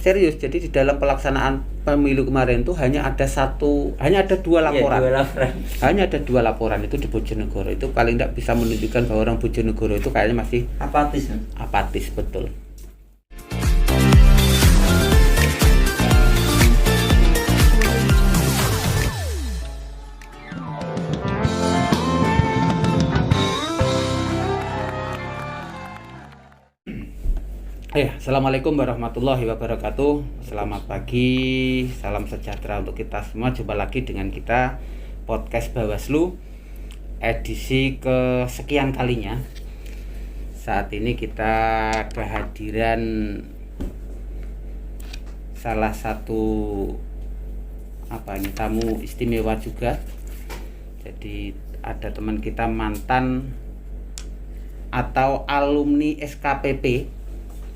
Serius, jadi di dalam pelaksanaan pemilu kemarin itu hanya ada dua laporan. Hanya ada dua laporan itu di Bojonegoro. Itu paling tidak bisa menunjukkan bahwa orang Bojonegoro itu kayaknya masih apatis, betul. Assalamualaikum warahmatullahi wabarakatuh. Selamat pagi, salam sejahtera untuk kita semua. Jumpa lagi dengan kita podcast Bawaslu edisi kesekian kalinya. Saat ini kita kehadiran salah satu tamu istimewa juga. Jadi ada teman kita mantan atau alumni SKPP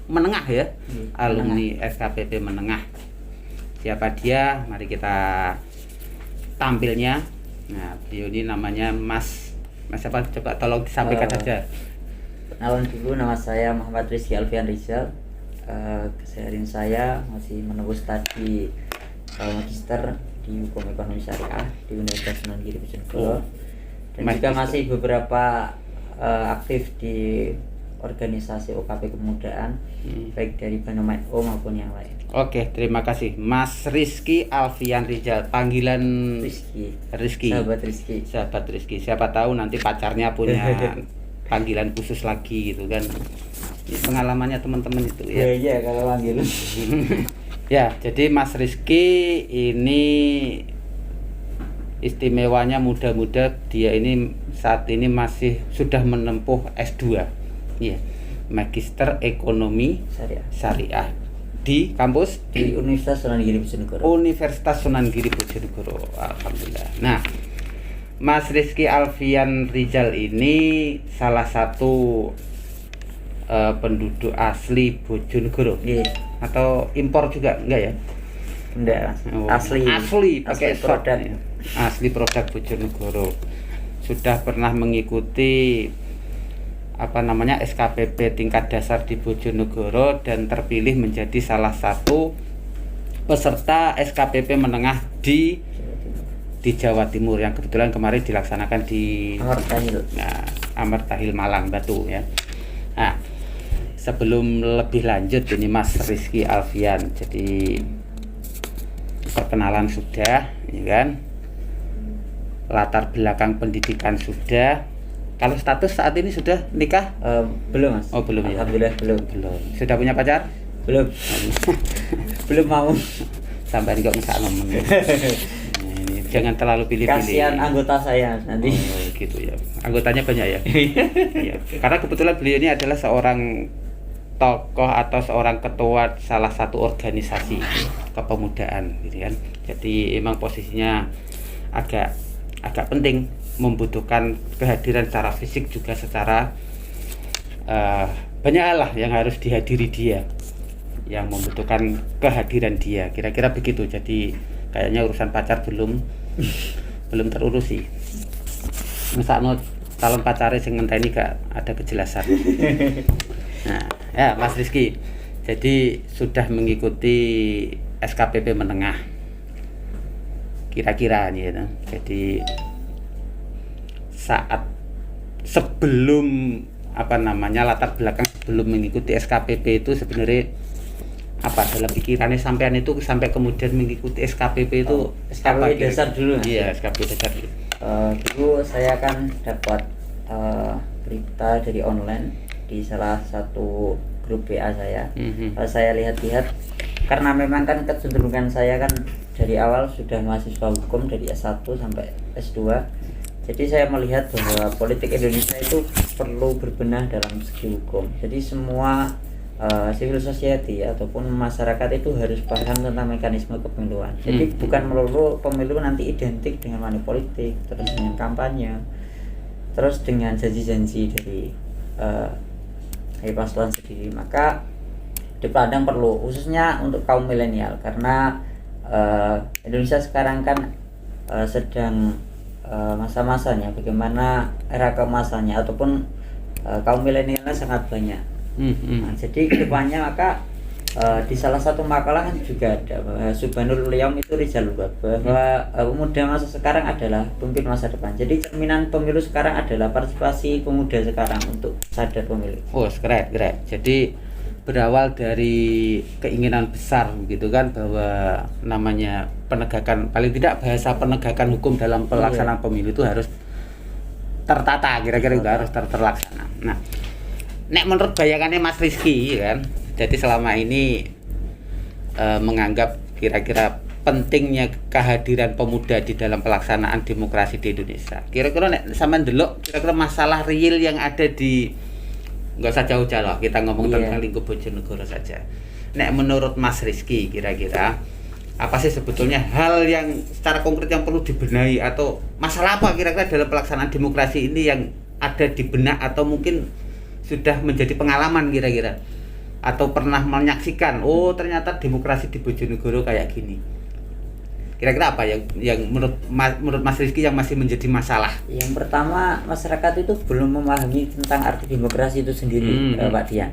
menengah ya, alumni SKPP menengah. Siapa dia? Mari kita tampilnya. Nah, beliau ini namanya Mas siapa? Coba tolong disampaikan saja. Kenalan dulu, nama saya Muhammad Rizky Alfian Rizal. Keseharian saya masih menembus studi magister di Hukum Ekonomi Syariah di Universitas Sunan Giri Bojonegoro. Dan juga masih beberapa aktif di organisasi OKP Kemudaan, baik dari Banomat O maupun yang lain. Oke, terima kasih Mas Rizky Alfian Rizal. Panggilan Rizky. Sahabat Rizky. Siapa tahu nanti pacarnya punya panggilan khusus lagi gitu kan. Ini pengalamannya teman-teman itu ya. Iya, kalau panggil. Ya, jadi Mas Rizky ini istimewanya muda-muda, dia ini saat ini masih sudah menempuh S2. Iya, Magister Ekonomi Syariah di kampus di Universitas Sunan Giri Bojonegoro. Alhamdulillah. Nah, Mas Rizky Alfian Rizal ini salah satu penduduk asli Bojonegoro. Atau impor juga enggak ya? Enggak. Asli pakai produk. Asli produk Bojonegoro. Sudah pernah mengikuti SKPP tingkat dasar di Bojonegoro dan terpilih menjadi salah satu peserta SKPP menengah di Jawa Timur yang kebetulan kemarin dilaksanakan di Amartahil Malang Batu ya. Nah, sebelum lebih lanjut ini Mas Rizky Alfian, jadi perkenalan sudah, ya kan? Latar belakang pendidikan sudah. Kalau status saat ini sudah nikah? Belum, Mas. Oh, belum ya. Alhamdulillah belum. Sudah punya pacar? Belum. Belum mau. Sampai kok nggak ngomong. Ini jangan terlalu pilih-pilih. Kasihan anggota saya nanti. Oh, gitu ya. Anggotanya banyak ya? Iya. Karena kebetulan beliau ini adalah seorang tokoh atau seorang ketua salah satu organisasi kepemudaan gitu kan. Jadi emang posisinya agak penting, membutuhkan kehadiran secara fisik juga secara banyak hal lah yang harus dihadiri dia, yang membutuhkan kehadiran dia, kira-kira begitu. Jadi kayaknya urusan pacar belum terurusi. Misalnya calon pacarnya sing ngenteni gak ada kejelasan. Nah, ya Mas Rizky, jadi sudah mengikuti SKPP menengah kira-kira nih ya. Jadi saat sebelum latar belakang sebelum mengikuti SKPP itu sebenarnya dalam pikirannya sampean itu sampai kemudian mengikuti SKPP itu SKPP dasar dulu. Iya, SKPP dasar dulu. Dulu saya kan dapat berita dari online di salah satu grup WA saya. Saya lihat-lihat, karena memang kan kecenderungan saya kan dari awal sudah mahasiswa hukum dari S1 sampai S2. Jadi saya melihat bahwa politik Indonesia itu perlu berbenah dalam segi hukum. Jadi semua civil society ataupun masyarakat itu harus paham tentang mekanisme kepemiluan. Jadi bukan melulu pemilu nanti identik dengan money politik, terus dengan kampanye, terus dengan janji-janji dari paslon sendiri. Maka dipandang perlu, khususnya untuk kaum milenial, karena Indonesia sekarang kan sedang masa-masanya, bagaimana era keemasannya ataupun kaum milenialnya sangat banyak. Nah, jadi kedepannya maka di salah satu makalah kan juga ada bahwa Subhanul Yaum itu Rijal Ubab, bahwa pemuda masa sekarang adalah pemimpin masa depan. Jadi cerminan pemilu sekarang adalah partisipasi pemuda sekarang untuk sadar pemilu. Oh, keren. Jadi berawal dari keinginan besar gitu kan, bahwa namanya penegakan, paling tidak bahasa penegakan hukum dalam pelaksanaan pemilu itu harus tertata, kira-kira itu harus terlaksana. Nah, nek menurut bayangannya Mas Rizky kan, jadi selama ini menganggap kira-kira pentingnya kehadiran pemuda di dalam pelaksanaan demokrasi di Indonesia. Kira-kira nek sama ndelok kira-kira masalah real yang ada di, nggak usah jauh-jauh lah, kita ngomong tentang lingkup Bojonegoro saja. Nek menurut Mas Rizky kira-kira apa sih sebetulnya hal yang secara konkret yang perlu dibenahi, atau masalah apa kira-kira dalam pelaksanaan demokrasi ini yang ada di benak, atau mungkin sudah menjadi pengalaman kira-kira, atau pernah menyaksikan, oh ternyata demokrasi di Bojonegoro kayak gini. Kira-kira apa yang menurut Mas Rizky yang masih menjadi masalah? Yang pertama, masyarakat itu belum memahami tentang arti demokrasi itu sendiri, Pak Dian.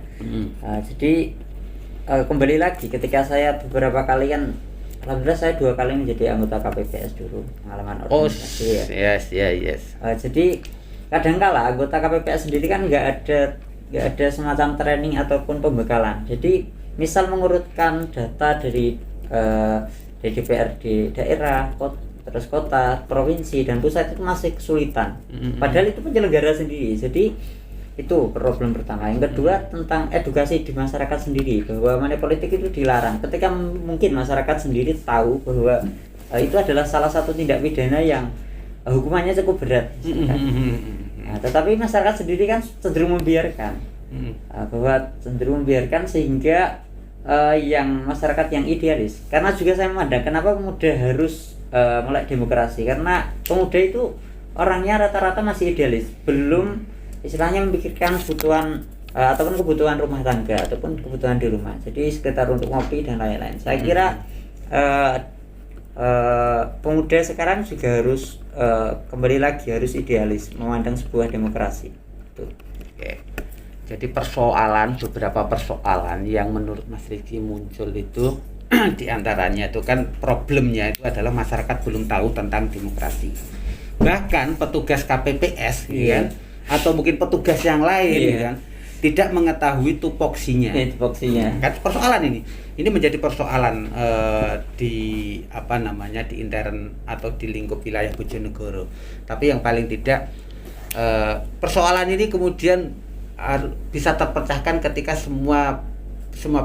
Jadi kembali lagi, ketika saya beberapa kali kan, alhamdulillah saya 2 kali menjadi anggota KPPS dulu, pengalaman organisasi. Yes. Jadi kadangkala anggota KPPS sendiri kan nggak ada semacam training ataupun pembekalan. Jadi misal mengurutkan data dari DPRD daerah, terus kota, provinsi dan pusat itu masih kesulitan. Padahal itu penyelenggara sendiri. Jadi itu problem pertama. Yang kedua tentang edukasi di masyarakat sendiri, bahwa money politik itu dilarang. Ketika mungkin masyarakat sendiri tahu bahwa itu adalah salah satu tindak pidana yang hukumannya cukup berat. Nah, tetapi masyarakat sendiri kan cenderung membiarkan, bahwa cenderung membiarkan sehingga yang masyarakat yang idealis. Karena juga saya memandang kenapa pemuda harus melek demokrasi, karena pemuda itu orangnya rata-rata masih idealis, belum istilahnya memikirkan kebutuhan ataupun kebutuhan rumah tangga ataupun kebutuhan di rumah. Jadi sekitar untuk ngopi dan lain-lain. Saya kira pemuda sekarang juga harus kembali lagi harus idealis memandang sebuah demokrasi. Tuh. Oke. Jadi beberapa persoalan yang menurut Mas Rizky muncul itu diantaranya itu kan problemnya itu adalah masyarakat belum tahu tentang demokrasi. Bahkan petugas KPPS kan, atau mungkin petugas yang lain kan, tidak mengetahui tupoksinya. Kan persoalan ini menjadi persoalan di di intern atau di lingkup wilayah Bojonegoro. Tapi yang paling tidak persoalan ini kemudian bisa terpecahkan ketika semua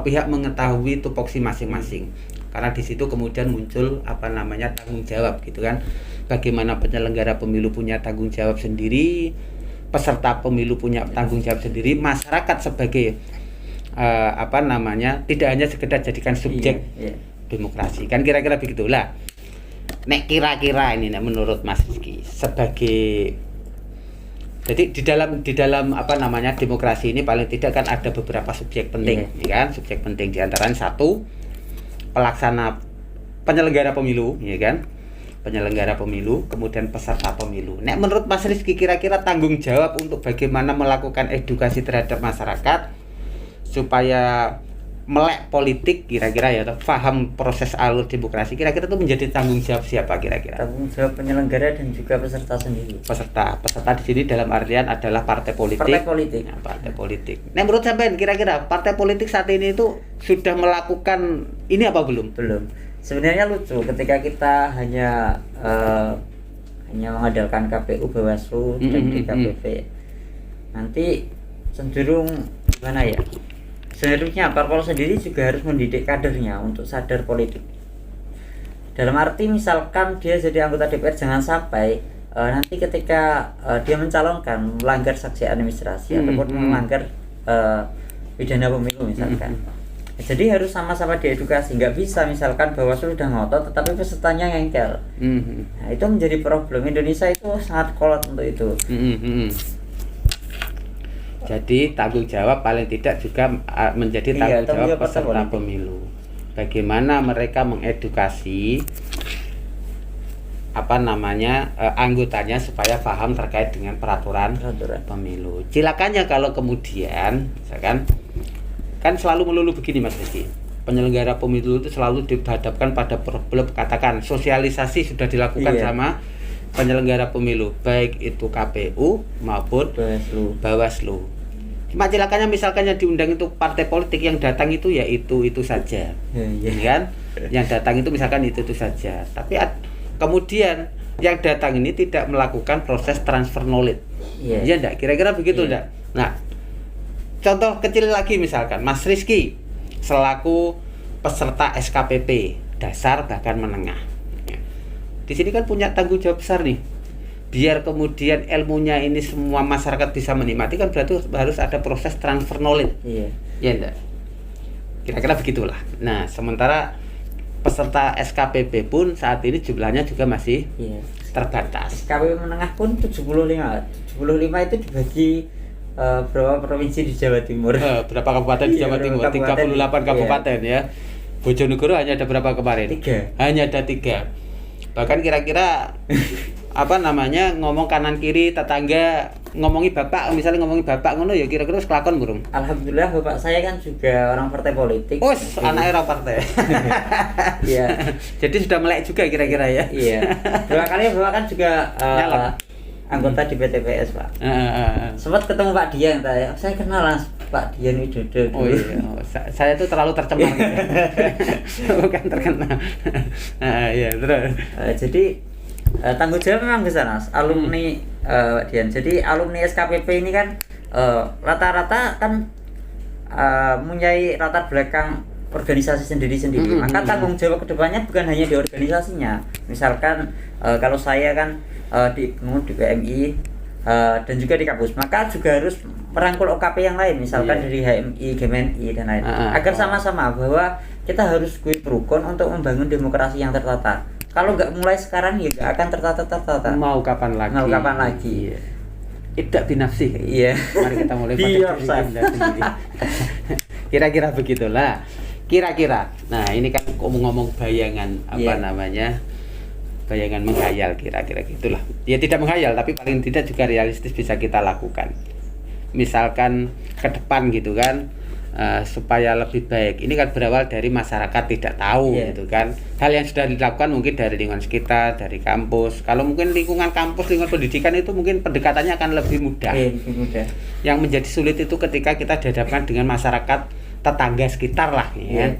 pihak mengetahui tupoksi masing-masing. Karena di situ kemudian muncul tanggung jawab gitu kan. Bagaimana penyelenggara pemilu punya tanggung jawab sendiri, peserta pemilu punya tanggung jawab sendiri, masyarakat sebagai tidak hanya sekedar jadikan subjek demokrasi. Kan kira-kira begitulah. Nek kira-kira ini menurut Mas Rizky sebagai, jadi di dalam demokrasi ini paling tidak kan ada beberapa subjek penting, ya kan? Subjek penting di antaranya satu, penyelenggara pemilu, ya kan? Penyelenggara pemilu, kemudian peserta pemilu. Nek menurut Mas Rizky kira-kira tanggung jawab untuk bagaimana melakukan edukasi terhadap masyarakat supaya melek politik kira-kira ya, atau paham proses alur demokrasi, kira-kira itu menjadi tanggung jawab siapa kira-kira? Tanggung jawab penyelenggara dan juga peserta sendiri. Peserta di sini dalam artian adalah partai politik. Nah, partai politik. Nah, menurut sampean kira-kira partai politik saat ini itu sudah melakukan ini apa belum? Belum. Sebenarnya lucu ketika kita hanya mengandalkan KPU, Bawaslu dan DKPP. Nanti cenderung gimana ya? Seharusnya parpol sendiri juga harus mendidik kadernya untuk sadar politik. Dalam arti misalkan dia jadi anggota DPR, jangan sampai nanti ketika dia mencalonkan melanggar sanksi administrasi ataupun melanggar pidana pemilu misalkan. Jadi harus sama-sama diedukasi. Nggak bisa misalkan Bawaslu udah ngotot tetapi pesertanya ngengkel. Nah, itu menjadi problem. Indonesia itu sangat kolot untuk itu. Jadi tanggung jawab paling tidak juga menjadi tanggung jawab peserta pemilu. Bagaimana mereka mengedukasi anggotanya supaya paham terkait dengan peraturan pemilu. Silakannya kalau kemudian misalkan kan selalu melulu begini Mas Rizky. penyelenggara pemilu itu selalu dihadapkan pada problem, katakan sosialisasi sudah dilakukan sama penyelenggara pemilu, baik itu KPU maupun Bawaslu. Cuma celakanya misalkan yang diundang itu partai politik, yang datang itu ya itu saja, kan? Yang datang itu misalkan itu saja. Tapi kemudian yang datang ini tidak melakukan proses transfer knowledge, ya enggak? Kira-kira begitu enggak? Nah, contoh kecil lagi misalkan Mas Rizky selaku peserta SKPP dasar bahkan menengah. Di sini kan punya tanggung jawab besar nih. Biar kemudian ilmunya ini semua masyarakat bisa menikmati, kan berarti harus ada proses transfer knowledge. Ya enggak? Kira-kira begitulah. Nah, sementara peserta SKPP pun saat ini jumlahnya juga masih terbatas. SKPP menengah pun 75 itu dibagi berapa provinsi di Jawa Timur? Berapa kabupaten di Jawa Timur? 38 kabupaten ya. Bojonegoro hanya ada berapa kemarin? 3. Hanya ada 3. Bahkan kira-kira ngomong kanan kiri tetangga, ngomongi bapak, misalnya ngomongi bapak ngono ya kira-kira kelakon burung. Alhamdulillah bapak saya kan juga orang partai politik. Anaknya orang partai. Iya. Jadi sudah melek juga kira-kira ya. Iya. 2 kali bapak kan juga anggota di PTPS, Pak. Sempat ketemu Pak Dian, saya kenal Pak Dian Widodo. Oh iya, saya itu terlalu tercemar gitu. Bukan terkenal. Iya, terus. Jadi tanggung jawab memang besar, Mas. Alumni Pak Dian. Jadi alumni SKPP ini kan rata-rata kan mempunyai latar belakang organisasi sendiri-sendiri. Maka tanggung jawab kedepannya bukan hanya di organisasinya. Misalkan kalau saya kan di PMI dan juga di kampus, maka juga harus merangkul OKP yang lain, misalkan dari HMI, GMNI dan lain, agar sama-sama bahwa kita harus rukun untuk membangun demokrasi yang tertata. Kalau nggak mulai sekarang ya nggak akan tertata. Mau kapan lagi? Tidak binafsih. Iya. Mari kita mulai pada diri sendiri. Kira-kira begitulah. Kira-kira. Nah, ini kan ngomong-ngomong bayangan bayangan menghayal, kira-kira gitulah. Ya tidak menghayal, tapi paling tidak juga realistis bisa kita lakukan. Misalkan ke depan gitu kan, supaya lebih baik. Ini kan berawal dari masyarakat tidak tahu gitu kan. Hal yang sudah dilakukan mungkin dari lingkungan sekitar, dari kampus. Kalau mungkin lingkungan kampus, lingkungan pendidikan itu mungkin pendekatannya akan lebih mudah. Yang menjadi sulit itu ketika kita dihadapkan dengan masyarakat tetangga sekitar lah ya.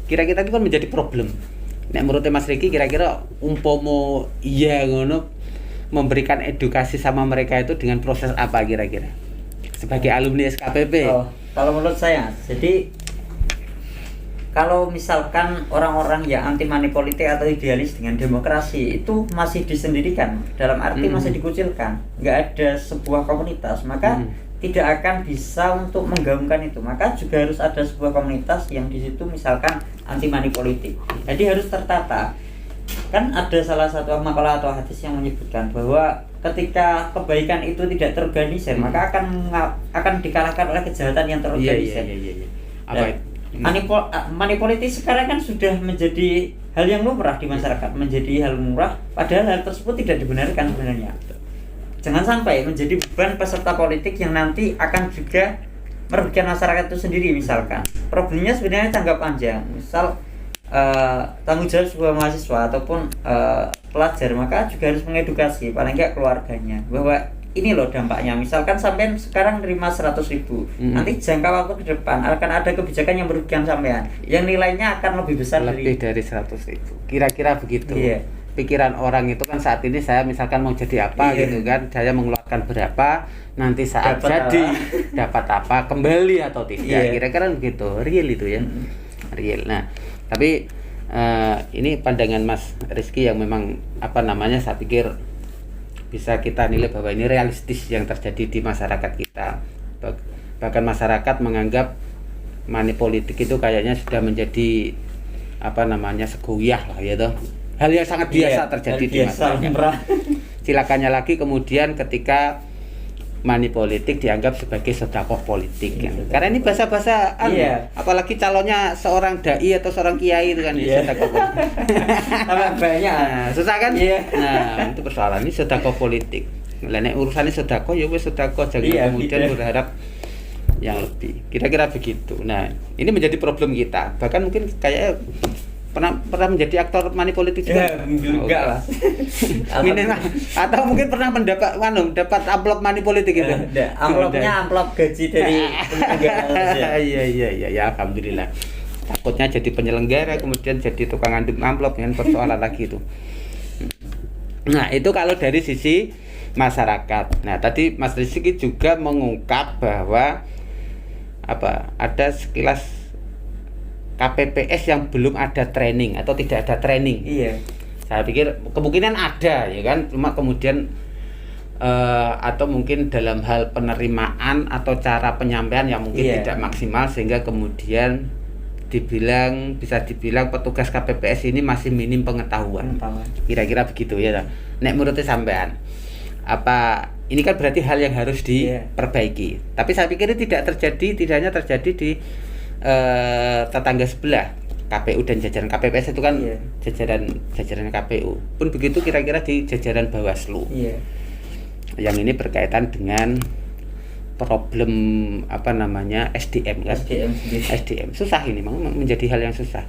Kira-kira itu kan menjadi problem. Nek menurut Mas Riki kira-kira umpomo ngono memberikan edukasi sama mereka itu dengan proses apa kira-kira? Sebagai alumni SKPP. Kalau menurut saya, jadi kalau misalkan orang-orang yang anti money politik atau idealis dengan demokrasi itu masih disendirikan, dalam arti masih dikucilkan, nggak ada sebuah komunitas, maka tidak akan bisa untuk menggaungkan itu. Maka juga harus ada sebuah komunitas yang di situ misalkan anti money politik. Jadi harus tertata. Kan ada salah satu makalah atau hadis yang menyebutkan bahwa ketika kebaikan itu tidak terorganisir, maka akan dikalahkan oleh kejahatan yang terorganisir. Apa itu? Money politik sekarang kan sudah menjadi hal yang lumrah di masyarakat, menjadi hal murah, padahal hal tersebut tidak dibenarkan sebenarnya. Jangan sampai menjadi beban peserta politik yang nanti akan juga merugikan masyarakat itu sendiri. Misalkan problemnya sebenarnya jangka panjang, misal tanggung jawab sebuah mahasiswa ataupun pelajar, maka juga harus mengedukasi paling enggak keluarganya bahwa ini loh dampaknya. Misalkan sampean sekarang nerima 100.000, nanti jangka waktu ke depan akan ada kebijakan yang merugikan sampean, yang nilainya akan lebih besar dari 100.000. Kira-kira begitu. Pikiran orang itu kan saat ini saya misalkan mau jadi apa gitu kan, saya mengeluarkan berapa, nanti saat dapat apa, kembali atau tidak. Kira-kira begitu. Real itu ya. Real. Nah, tapi ini pandangan Mas Rizky yang memang saya pikir bisa kita nilai bahwa ini realistis yang terjadi di masyarakat kita. Bahkan masyarakat menganggap money politik itu kayaknya sudah menjadi segoyah lah ya toh. Hal yang sangat biasa terjadi di masyarakat. Silakannya lagi kemudian ketika money politik dianggap sebagai sedekah politik kan. Karena ini bahasa-bahasa apalagi calonnya seorang dai atau seorang kiai itu kan sedekah politik. Tambah banyak. Susah kan? Nah, itu persoalan ini sedekah politik. Lah nek urusane sedekah ya wis sedekah, jangan kemudian berharap yang lebih. Kira-kira begitu. Nah, ini menjadi problem kita. Bahkan mungkin kayak pernah menjadi aktor money politik juga. Ya, enggak lah. Minimal atau mungkin pernah dapat amplop money politik gitu. Amplopnya amplop gaji dari penyelenggara. Iya, ya alhamdulillah. Takutnya jadi penyelenggara kemudian jadi tukang ngaduk amplop dengan persoalan lagi itu. Nah, itu kalau dari sisi masyarakat. Nah, tadi Mas Rizky juga mengungkap bahwa ada sekilas KPPS yang belum ada training atau tidak ada training. Iya. Saya pikir kemungkinan ada ya kan, cuma kemudian atau mungkin dalam hal penerimaan atau cara penyampaian yang mungkin tidak maksimal sehingga kemudian bisa dibilang petugas KPPS ini masih minim pengetahuan. Kira-kira begitu ya. Nek menurut sampean ini kan berarti hal yang harus diperbaiki. Tapi saya pikir ini tidak hanya terjadi di tetangga sebelah KPU dan jajaran KPPS itu kan jajaran KPU. Pun begitu kira-kira di jajaran Bawaslu. Yang ini berkaitan dengan problem SDM kan. SDM susah ini memang menjadi hal yang susah.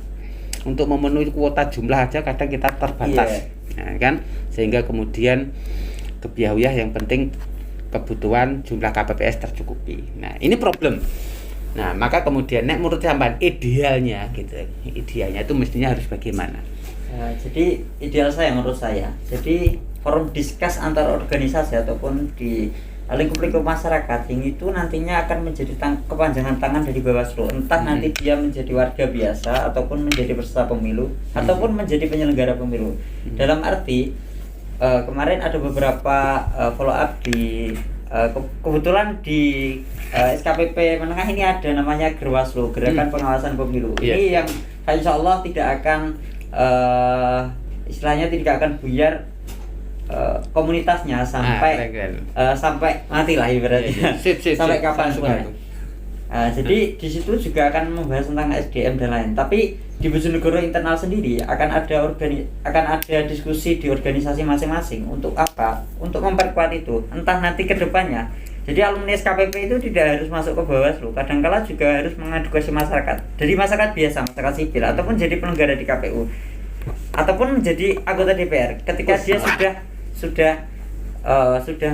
Untuk memenuhi kuota jumlah aja kadang kita terbatas. Nah, kan sehingga kemudian kebiayaan yang penting kebutuhan jumlah KPPS tercukupi. Nah, ini problem. Nah, maka kemudian menurut sampean idealnya itu mestinya harus bagaimana? Jadi ideal menurut saya. Jadi forum diskus antar organisasi ataupun di lingkup-lingkup masyarakat ini itu nantinya akan menjadi kepanjangan tangan dari Bawaslu. Entah nanti dia menjadi warga biasa ataupun menjadi peserta pemilu ataupun menjadi penyelenggara pemilu. Dalam arti kemarin ada beberapa follow up di kebetulan di SKPP menengah ini ada namanya Gerwaslu, Gerakan Pengawasan Pemilu. Ini yang insya Allah tidak akan istilahnya tidak akan buyar komunitasnya sampai mati lah ibaratnya. Sampai kapanpun. Jadi di situ juga akan membahas tentang SDM dan lain. Tapi di Bojonegoro internal sendiri akan ada diskusi di organisasi masing-masing untuk apa? Untuk memperkuat itu. Entah nanti ke depannya. Jadi alumni SKPP itu tidak harus masuk ke Bawaslu. Kadangkala juga harus mengedukasi masyarakat. Dari masyarakat biasa, masyarakat sipil ataupun jadi penyelenggara di KPU. Ataupun menjadi anggota DPR ketika dia sudah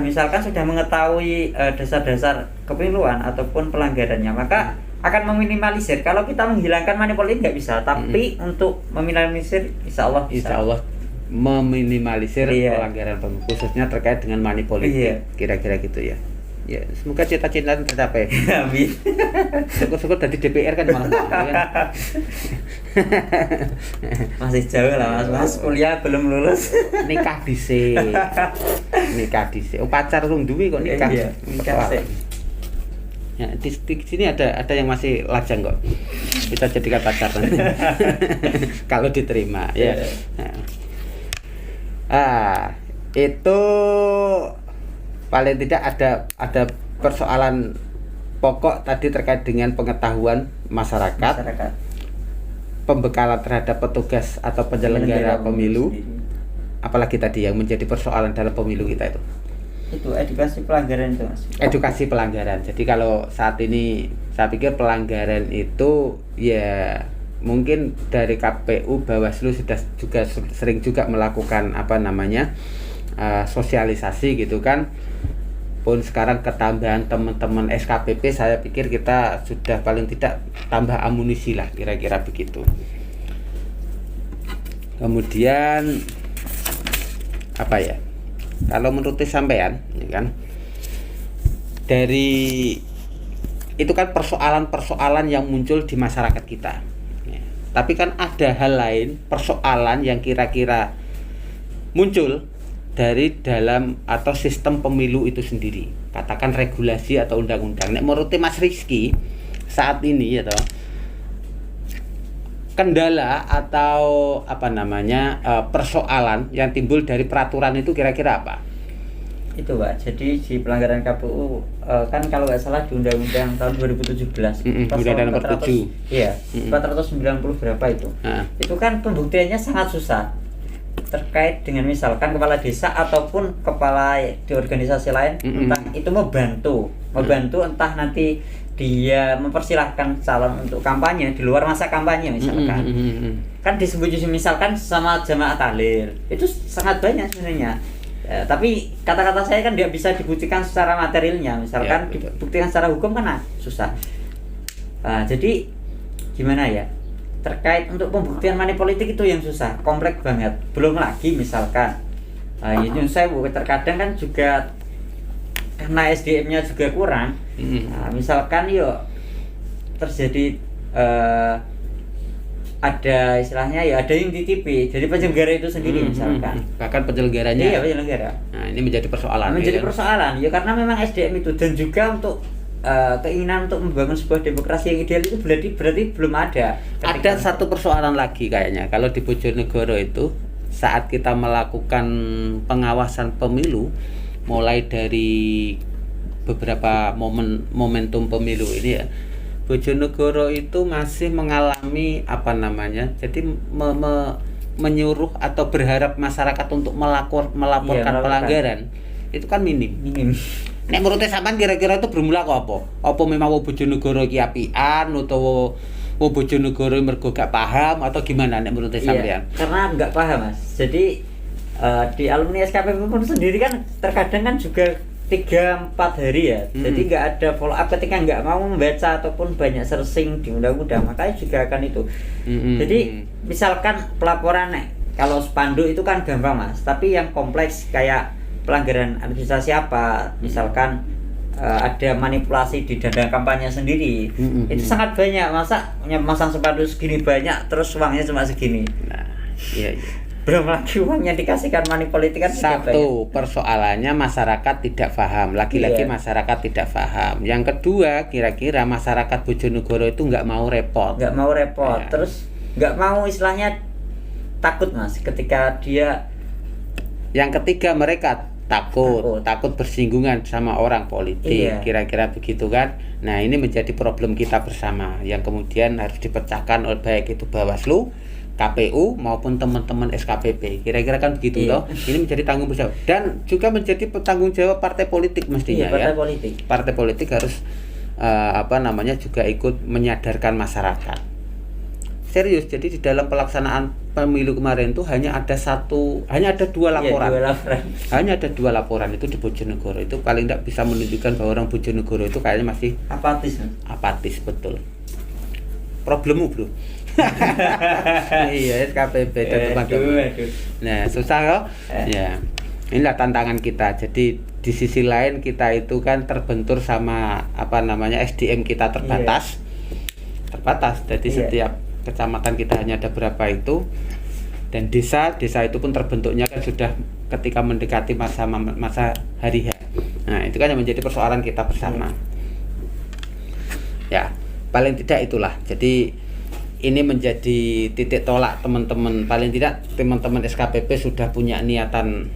misalkan sudah mengetahui dasar-dasar kepemiluan ataupun pelanggarannya, maka akan meminimalisir. Kalau kita menghilangkan money politik nggak bisa, tapi untuk meminimalisir insya Allah meminimalisir pelanggaran pemilu khususnya terkait dengan money politik. Kira-kira gitu ya. Ya, semoga cita-cita tercapai. Amin. Syukur-syukur dari DPR kan malah kan. Masih jauh lah mas kuliah belum lulus. Nikah dhisik. Pacar urung duwe kok nikah. Nikah sih. Ya, di sini ada yang masih lajang kok. Kita jadikan pacar. Kalau diterima ya. Itu paling tidak ada persoalan pokok tadi terkait dengan pengetahuan masyarakat. Pembekalan terhadap petugas atau penyelenggara pemilu. Apalagi tadi yang menjadi persoalan dalam pemilu kita itu edukasi pelanggaran itu mas. Edukasi pelanggaran. Jadi kalau saat ini saya pikir pelanggaran itu ya mungkin dari KPU Bawaslu sudah juga sering juga melakukan sosialisasi gitu kan. Pun sekarang ketambahan teman-teman SKPP, saya pikir kita sudah paling tidak tambah amunisi lah, kira-kira begitu. Kemudian kalau menurut sampean ya kan, dari itu kan persoalan-persoalan yang muncul di masyarakat kita ya. Tapi kan ada hal lain, persoalan yang kira-kira muncul dari dalam atau sistem pemilu itu sendiri, katakan regulasi atau undang-undang. Menurut Mas Rizky saat ini kendala atau persoalan yang timbul dari peraturan itu kira-kira apa? Itu Pak, jadi di pelanggaran KPU kan kalau nggak salah di undang-undang tahun 2017 Undang-undang nomor 7 490 berapa itu itu kan pembuktiannya sangat susah terkait dengan misalkan kepala desa ataupun kepala di organisasi lain entah itu membantu entah nanti dia mempersilahkan calon untuk kampanye di luar masa kampanye misalkan, kan disebut misalkan sama jamaah tahlil, itu sangat banyak sebenarnya. Ya, tapi kata-kata saya kan dia bisa dibuktikan secara materialnya, misalkan ya, dibuktikan secara hukum kan susah. Jadi gimana ya, terkait untuk pembuktian money politik itu yang susah, kompleks banget. Belum lagi misalkan ini saya terkadang kan juga karena SDM-nya juga kurang. Misalkan terjadi ada istilahnya ada yang titipi jadi penyelenggara itu sendiri misalkan. Bahkan penyelenggaranya. Iya, penyelenggara. Nah, ini menjadi persoalan. Persoalan karena memang SDM itu, dan juga untuk keinginan untuk membangun sebuah demokrasi yang ideal itu berarti belum ada. Ada satu persoalan lagi kayaknya kalau di Bojonegoro itu, saat kita melakukan pengawasan pemilu mulai dari beberapa momentum pemilu ini ya, Bojonegoro itu masih mengalami jadi menyuruh atau berharap masyarakat untuk melaporkan pelanggaran itu kan minim. Nek menurut sampean kira-kira itu bermula kok apa? Apa memang Bojonegoro iki apian utawa Bojonegoro mergo gak paham atau gimana nek menurut sampean? Karena nggak paham, Mas. Jadi di alumni SKPP pun sendiri kan terkadang kan juga 3-4 hari ya. Jadi nggak ada follow up ketika nggak mau membaca ataupun banyak searching di undang-undang, makanya juga akan itu. Jadi misalkan pelaporan kalau spanduk itu kan gampang, Mas, tapi yang kompleks kayak pelanggaran administrasi apa, misalkan ada manipulasi di dana kampanye sendiri, itu sangat banyak. Masa masang spanduk segini banyak terus uangnya cuma segini. Nah, iya. Belum lagi uangnya dikasihkan money politik kan. Satu, persoalannya masyarakat tidak paham. Lagi-lagi masyarakat tidak paham. Yang kedua, kira-kira masyarakat Bojonegoro itu nggak mau repot. Terus nggak mau istilahnya takut, Mas, ketika dia. Yang ketiga, mereka takut bersinggungan sama orang politik. Kira-kira begitu kan. Nah, ini menjadi problem kita bersama yang kemudian harus dipecahkan oleh baik itu Bawaslu, KPU maupun teman-teman SKPP. Kira-kira kan begitu toh. Ini menjadi tanggung jawab dan juga menjadi tanggung jawab partai politik mestinya. Partai politik harus juga ikut menyadarkan masyarakat. Serius, jadi di dalam pelaksanaan pemilu kemarin itu hanya ada dua laporan. Hanya ada 2 laporan itu di Bojonegoro. Itu paling tidak bisa menunjukkan bahwa orang Bojonegoro itu kayaknya masih apatis, betul. Problemmu, Bro. Iya, SKPP dan teman-teman. Nah, susah kok. Ya. Inilah tantangan kita. Jadi di sisi lain kita itu kan terbentur sama SDM kita terbatas. Jadi setiap kecamatan kita hanya ada berapa itu, dan desa itu pun terbentuknya kan sudah ketika mendekati masa hari H. Nah, itu kan yang menjadi persoalan kita bersama. Ya, paling tidak itulah. Jadi ini menjadi titik tolak teman-teman. Paling tidak teman-teman SKPP sudah punya niatan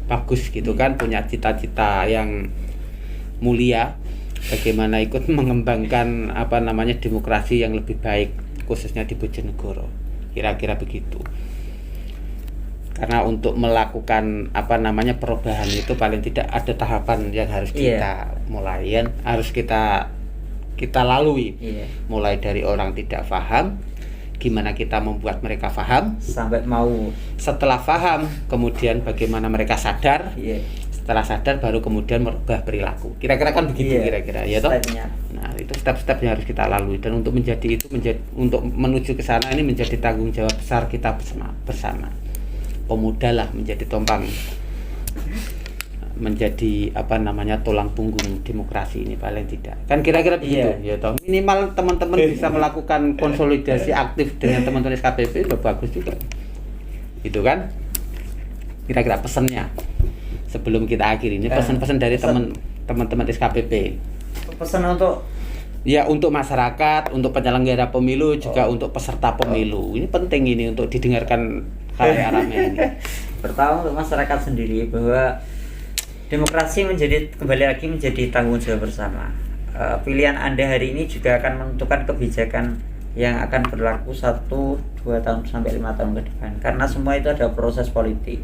bagus gitu kan, punya cita-cita yang mulia bagaimana ikut mengembangkan demokrasi yang lebih baik khususnya di Bojonegoro. Kira-kira begitu. Karena untuk melakukan perubahan itu paling tidak ada tahapan yang harus kita mulai, harus kita lalui. Mulai dari orang tidak paham, gimana kita membuat mereka paham sampai mau. Setelah paham, kemudian bagaimana mereka sadar. Setelah sadar baru kemudian merubah perilaku. Kira-kira kan begitu kira-kira ya toh. Nah, itu step-step yang harus kita lalui, dan untuk untuk menuju ke sana ini menjadi tanggung jawab besar kita bersama. Pemuda lah menjadi tompang, menjadi tulang punggung demokrasi ini paling tidak. Kan kira-kira begitu ya toh. Minimal teman-teman bisa melakukan konsolidasi aktif dengan teman-teman SKPP udah bagus juga. Itu kan kira-kira pesannya sebelum kita akhiri ini, pesan-pesan dari teman-teman SKPP. Pesan untuk masyarakat, untuk penyelenggara pemilu, juga untuk peserta pemilu. Ini penting ini untuk didengarkan khalayak ramai ini. Pertama untuk masyarakat sendiri, bahwa demokrasi kembali lagi menjadi tanggung jawab bersama. Pilihan Anda hari ini juga akan menentukan kebijakan yang akan berlaku 1-2 tahun sampai 5 tahun ke depan. Karena semua itu ada proses politik.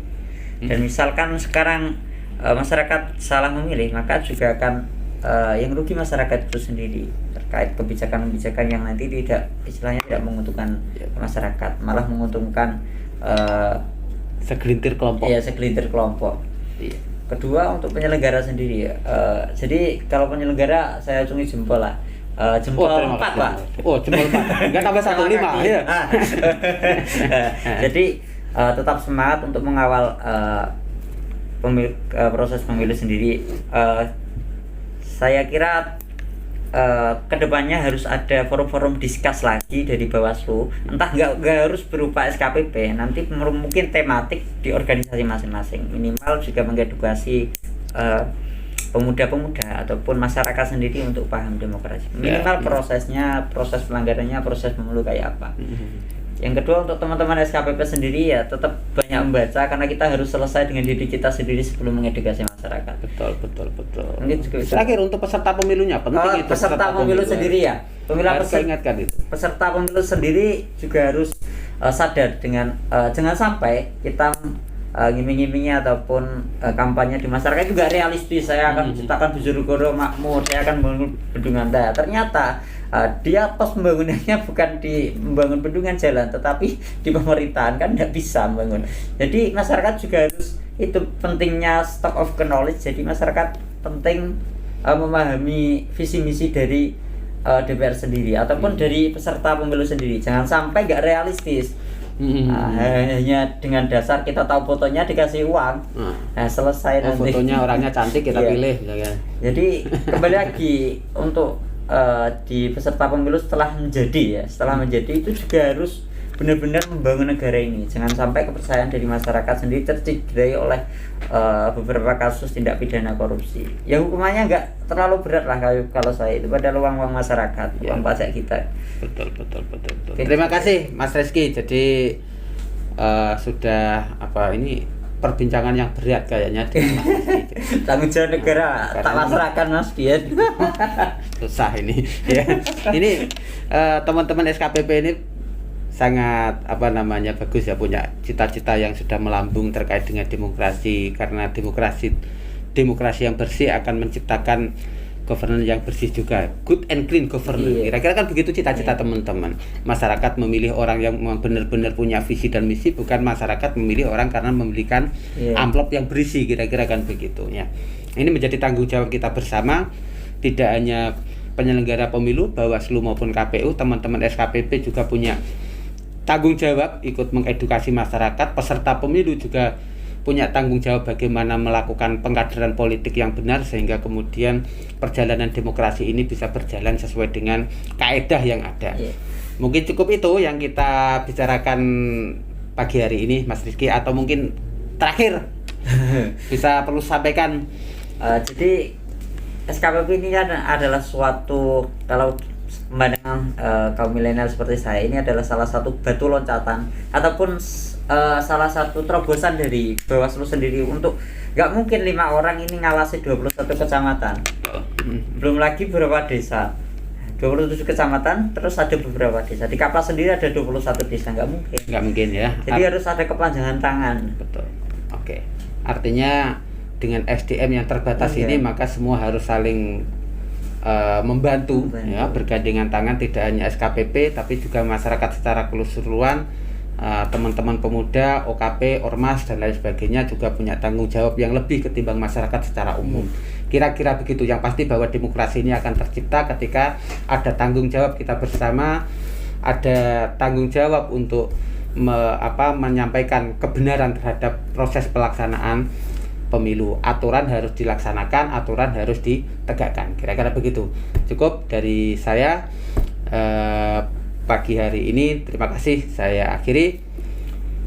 Dan misalkan sekarang masyarakat salah memilih, maka juga akan yang rugi masyarakat itu sendiri terkait kebijakan-kebijakan yang nanti istilahnya tidak menguntungkan masyarakat, malah menguntungkan segelintir kelompok. Iya, segelintir kelompok. Iya. Kedua, untuk penyelenggara sendiri ya. Jadi kalau penyelenggara saya acungi jempol lah. Jempol 4 Pak. Oh, jempol 4. Enggak tambah 1 5 ya. Jadi tetap semangat untuk mengawal proses pemilu sendiri. Saya kira kedepannya harus ada forum-forum diskus lagi dari Bawaslu, entah nggak harus berupa SKPP, nanti mungkin tematik di organisasi masing-masing, minimal juga mengedukasi pemuda-pemuda ataupun masyarakat sendiri untuk paham demokrasi, minimal prosesnya, proses pelanggarannya, proses pemilu kayak apa. Yang kedua, untuk teman-teman SKPP sendiri ya tetap banyak membaca, karena kita harus selesai dengan diri kita sendiri sebelum mengedukasi masyarakat. Betul. Mungkin juga terakhir untuk peserta pemilunya penting itu. Peserta pemilu sendiri ya. Ingatkan itu. Peserta pemilu sendiri juga harus sadar dengan jangan sampai kita ngiming-ngimingnya ataupun kampanye di masyarakat juga realistis. Saya akan menciptakan Bojonegoro makmur, saya akan membangun bendungan. Ternyata dia pos pembangunannya bukan di membangun bendungan jalan, tetapi di pemerintahan, kan tidak bisa membangun. Jadi masyarakat juga harus, itu pentingnya stock of knowledge. Jadi masyarakat penting memahami visi misi dari DPR sendiri ataupun dari peserta pemilu sendiri. Jangan sampai nggak realistis. Hanya dengan dasar kita tahu fotonya, dikasih uang, selesai nanti. Fotonya orangnya cantik, kita pilih. Jadi kembali lagi untuk di peserta pemilu setelah menjadi itu juga harus benar-benar membangun negara ini. Jangan sampai kepercayaan dari masyarakat sendiri tercederai oleh beberapa kasus tindak pidana korupsi. Ya hukumannya nggak terlalu berat lah kalau saya, itu pada uang masyarakat, uang pajak kita. Betul. Terima kasih Mas Reski. Jadi sudah perbincangan yang berat kayaknya dengan Mas Reski. Tanggung jawab negara tak pasrahkan Mas Dian. Susah ini. Ya. Ini teman-teman SKPP ini sangat bagus ya, punya cita-cita yang sudah melambung terkait dengan demokrasi, karena demokrasi yang bersih akan menciptakan governance yang bersih juga, good and clean governance. Kira-kira kan begitu cita-cita teman-teman. Masyarakat memilih orang yang benar-benar punya visi dan misi, bukan masyarakat memilih orang karena memberikan amplop yang berisi, kira-kira kan begitu ya. Ini menjadi tanggung jawab kita bersama, tidak hanya penyelenggara pemilu, Bawaslu maupun KPU, teman-teman SKPP juga punya tanggung jawab ikut mengedukasi masyarakat. Peserta pemilu juga punya tanggung jawab bagaimana melakukan pengkaderan politik yang benar, sehingga kemudian perjalanan demokrasi ini bisa berjalan sesuai dengan kaedah yang ada. Mungkin cukup itu yang kita bicarakan pagi hari ini, Mas Rizky, atau mungkin terakhir bisa perlu sampaikan. Jadi SKPP ini kan adalah suatu, kalau memandang kaum milenial seperti saya, ini adalah salah satu batu loncatan ataupun salah satu terobosan dari Bawaslu sendiri. Untuk nggak mungkin 5 orang ini ngawasi 21 kecamatan, belum lagi beberapa desa, 27 kecamatan, terus ada beberapa desa. Di Kapas sendiri ada 21 desa, nggak mungkin ya. Jadi harus ada kepanjangan tangan. Betul. Oke. Artinya dengan SDM yang terbatas ini, maka semua harus saling membantu ya, bergandengan tangan, tidak hanya SKPP tapi juga masyarakat secara keseluruhan. Teman-teman pemuda, OKP, Ormas dan lain sebagainya juga punya tanggung jawab yang lebih ketimbang masyarakat secara umum. Kira-kira begitu. Yang pasti bahwa demokrasi ini akan tercipta ketika ada tanggung jawab kita bersama, ada tanggung jawab untuk menyampaikan kebenaran terhadap proses pelaksanaan pemilu. Aturan harus dilaksanakan, aturan harus ditegakkan. Kira-kira begitu. Cukup dari saya pagi hari ini. Terima kasih. Saya akhiri.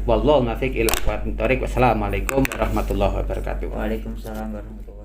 Wallahu muwaffiq ila aqwamit thoriq. Wassalamualaikum warahmatullahi wabarakatuh. Waalaikumsalam warahmatullahi wabarakatuh.